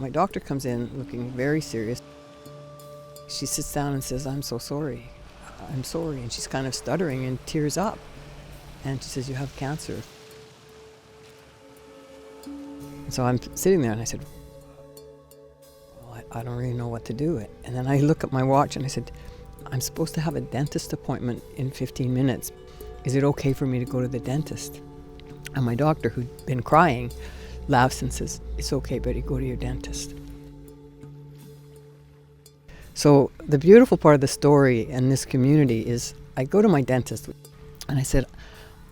my doctor comes in looking very serious. She sits down and says, I'm so sorry. I'm sorry. And she's kind of stuttering and tears up. And she says, you have cancer. And so I'm sitting there and I said, well, I don't really know what to do. And then I look at my watch and I said, I'm supposed to have a dentist appointment in 15 minutes. Is it okay for me to go to the dentist? And my doctor, who'd been crying, laughs and says, it's okay, Betty, go to your dentist. So the beautiful part of the story in this community is I go to my dentist and I said,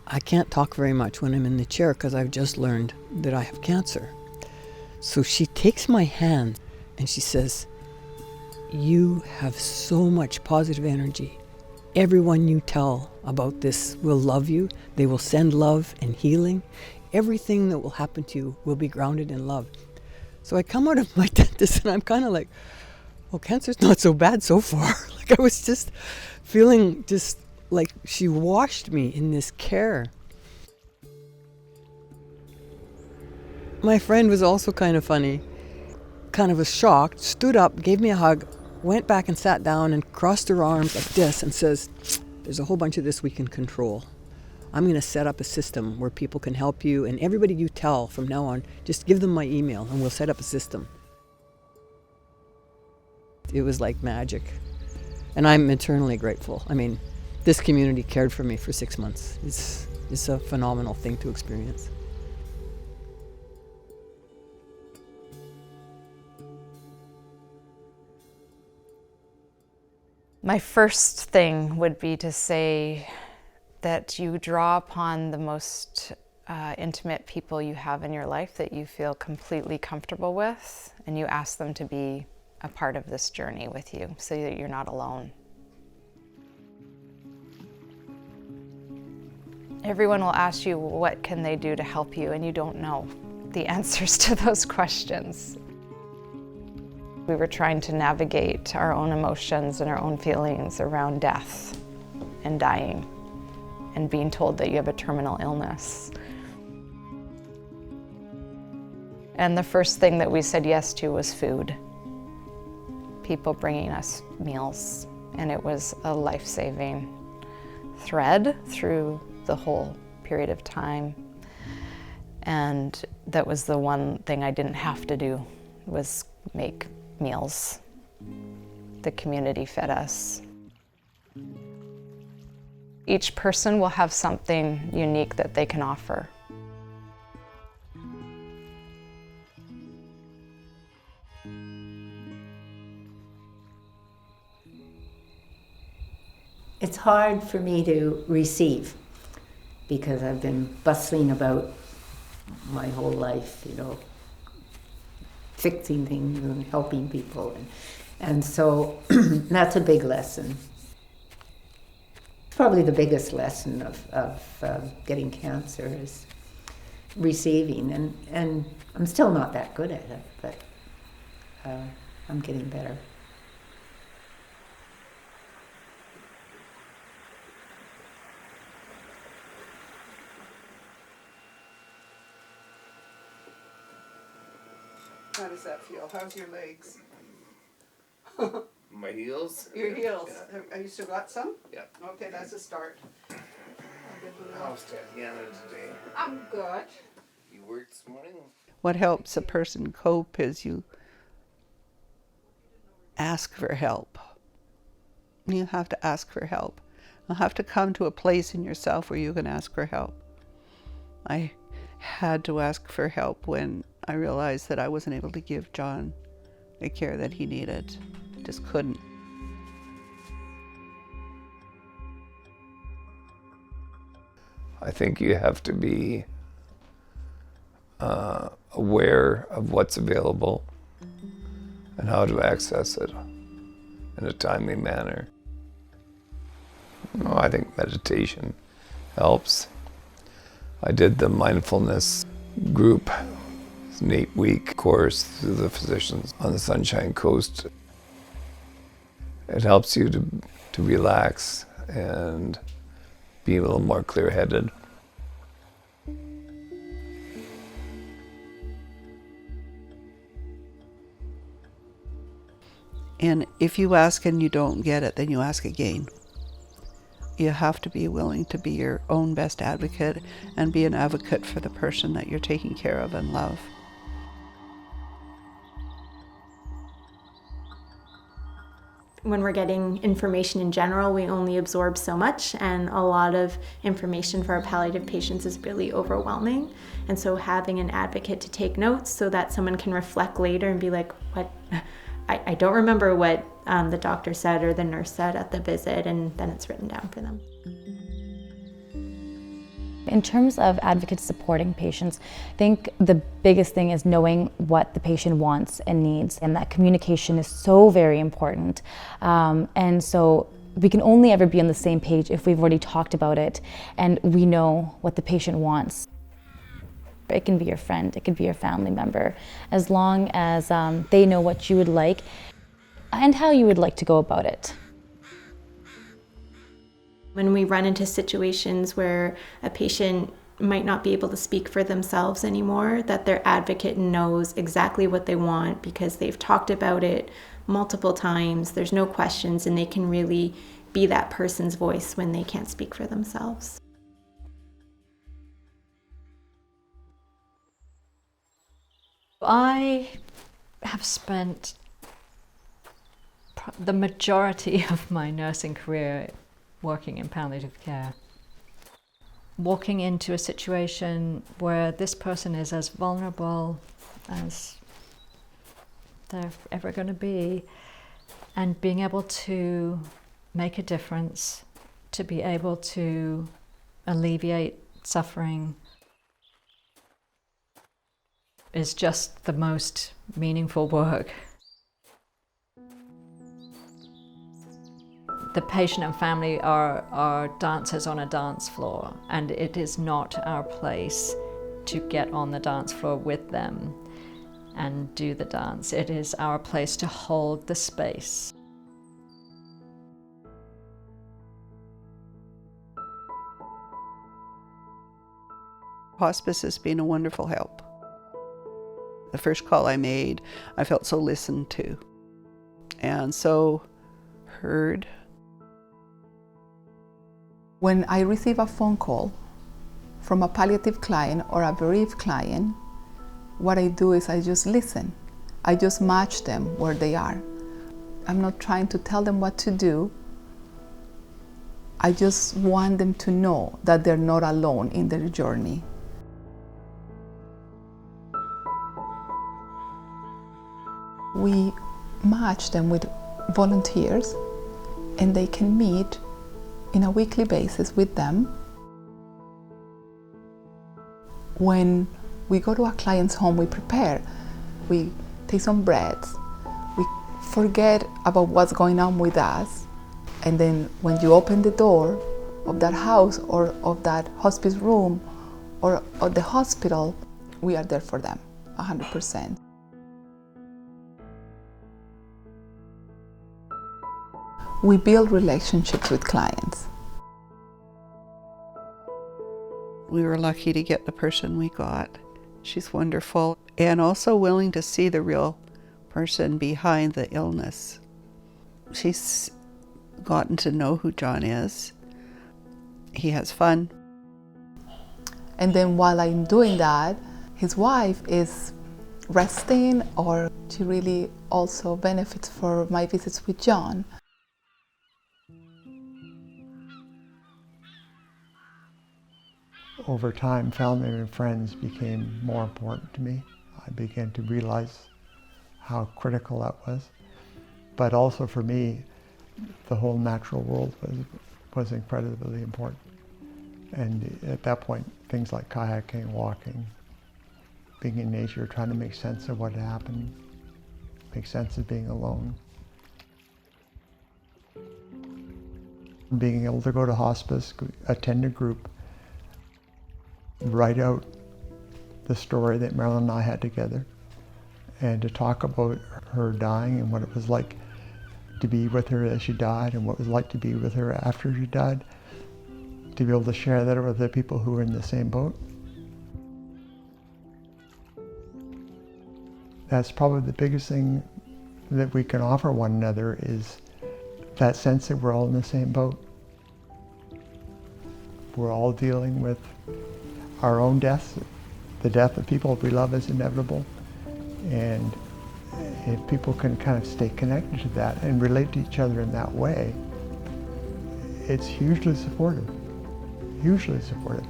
I can't talk very much when I'm in the chair because I've just learned that I have cancer. So she takes my hand and she says, you have so much positive energy. Everyone you tell about this will love you. They will send love and healing. Everything that will happen to you will be grounded in love. So I come out of my dentist and I'm kind of like, well, cancer's not so bad so far. Like I was just feeling just like she washed me in this care. My friend was also kind of funny, kind of was shocked, stood up, gave me a hug, went back and sat down and crossed her arms like this and says, there's a whole bunch of this we can control. I'm going to set up a system where people can help you, and everybody you tell from now on, just give them my email and we'll set up a system. It was like magic. And I'm eternally grateful. I mean, this community cared for me for 6 months. It's a phenomenal thing to experience. My first thing would be to say that you draw upon the most intimate people you have in your life that you feel completely comfortable with, and you ask them to be a part of this journey with you so that you're not alone. Everyone will ask you what can they do to help you, and you don't know the answers to those questions. We were trying to navigate our own emotions and our own feelings around death and dying and being told that you have a terminal illness. And the first thing that we said yes to was food. People bringing us meals, and it was a life-saving thread through the whole period of time. And that was the one thing I didn't have to do, was make meals. The community fed us. Each person will have something unique that they can offer. It's hard for me to receive because I've been bustling about my whole life, you know, fixing things and helping people. And so that's a big lesson. Probably the biggest lesson of getting cancer is receiving. And I'm still not that good at it, but I'm getting better. How does that feel? How's your legs? My heels? Your heels. Yeah. Have you still got some? Yeah. Okay, that's a start. How's Tatiana today? I'm good. You worked this morning? What helps a person cope is you ask for help. You have to ask for help. You'll have to come to a place in yourself where you can ask for help. I had to ask for help when I realized that I wasn't able to give John the care that he needed. Just couldn't. I think you have to be aware of what's available and how to access it in a timely manner. I think meditation helps. I did the mindfulness group. It's an 8-week course through the physicians on the Sunshine Coast. It helps you to relax and be a little more clear-headed. And if you ask and you don't get it, then you ask again. You have to be willing to be your own best advocate and be an advocate for the person that you're taking care of and love. When we're getting information in general, we only absorb so much, and a lot of information for our palliative patients is really overwhelming. And so having an advocate to take notes so that someone can reflect later and be like, what? I don't remember what the doctor said or the nurse said at the visit, and then it's written down for them. In terms of advocates supporting patients, I think the biggest thing is knowing what the patient wants and needs, and that communication is so very important. And so we can only ever be on the same page if we've already talked about it and we know what the patient wants. It can be your friend, it could be your family member, as long as they know what you would like and how you would like to go about it. When we run into situations where a patient might not be able to speak for themselves anymore, that their advocate knows exactly what they want because they've talked about it multiple times, there's no questions, and they can really be that person's voice when they can't speak for themselves. I have spent the majority of my nursing career working in palliative care. Walking into a situation where this person is as vulnerable as they're ever going to be, and being able to make a difference, to be able to alleviate suffering, is just the most meaningful work. The patient and family are dancers on a dance floor, and it is not our place to get on the dance floor with them and do the dance. It is our place to hold the space. Hospice has been a wonderful help. The first call I made, I felt so listened to and so heard. When I receive a phone call from a palliative client or a bereaved client, what I do is I just listen. I just match them where they are. I'm not trying to tell them what to do. I just want them to know that they're not alone in their journey. We match them with volunteers, and they can meet in a weekly basis with them. When we go to a client's home, we prepare. We take some breaths. We forget about what's going on with us. And then when you open the door of that house or of that hospice room or of the hospital, we are there for them, 100%. We build relationships with clients. We were lucky to get the person we got. She's wonderful and also willing to see the real person behind the illness. She's gotten to know who John is. He has fun. And then while I'm doing that, his wife is resting, or she really also benefits for my visits with John. Over time, family and friends became more important to me. I began to realize how critical that was. But also for me, the whole natural world was incredibly important. And at that point, things like kayaking, walking, being in nature, trying to make sense of what happened, make sense of being alone. Being able to go to hospice, attend a group, write out the story that Marlena and I had together, and to talk about her dying and what it was like to be with her as she died and what it was like to be with her after she died, to be able to share that with the people who were in the same boat. That's probably the biggest thing that we can offer one another is that sense that we're all in the same boat. We're all dealing with our own deaths. The death of people we love is inevitable. And if people can kind of stay connected to that and relate to each other in that way, it's hugely supportive, hugely supportive.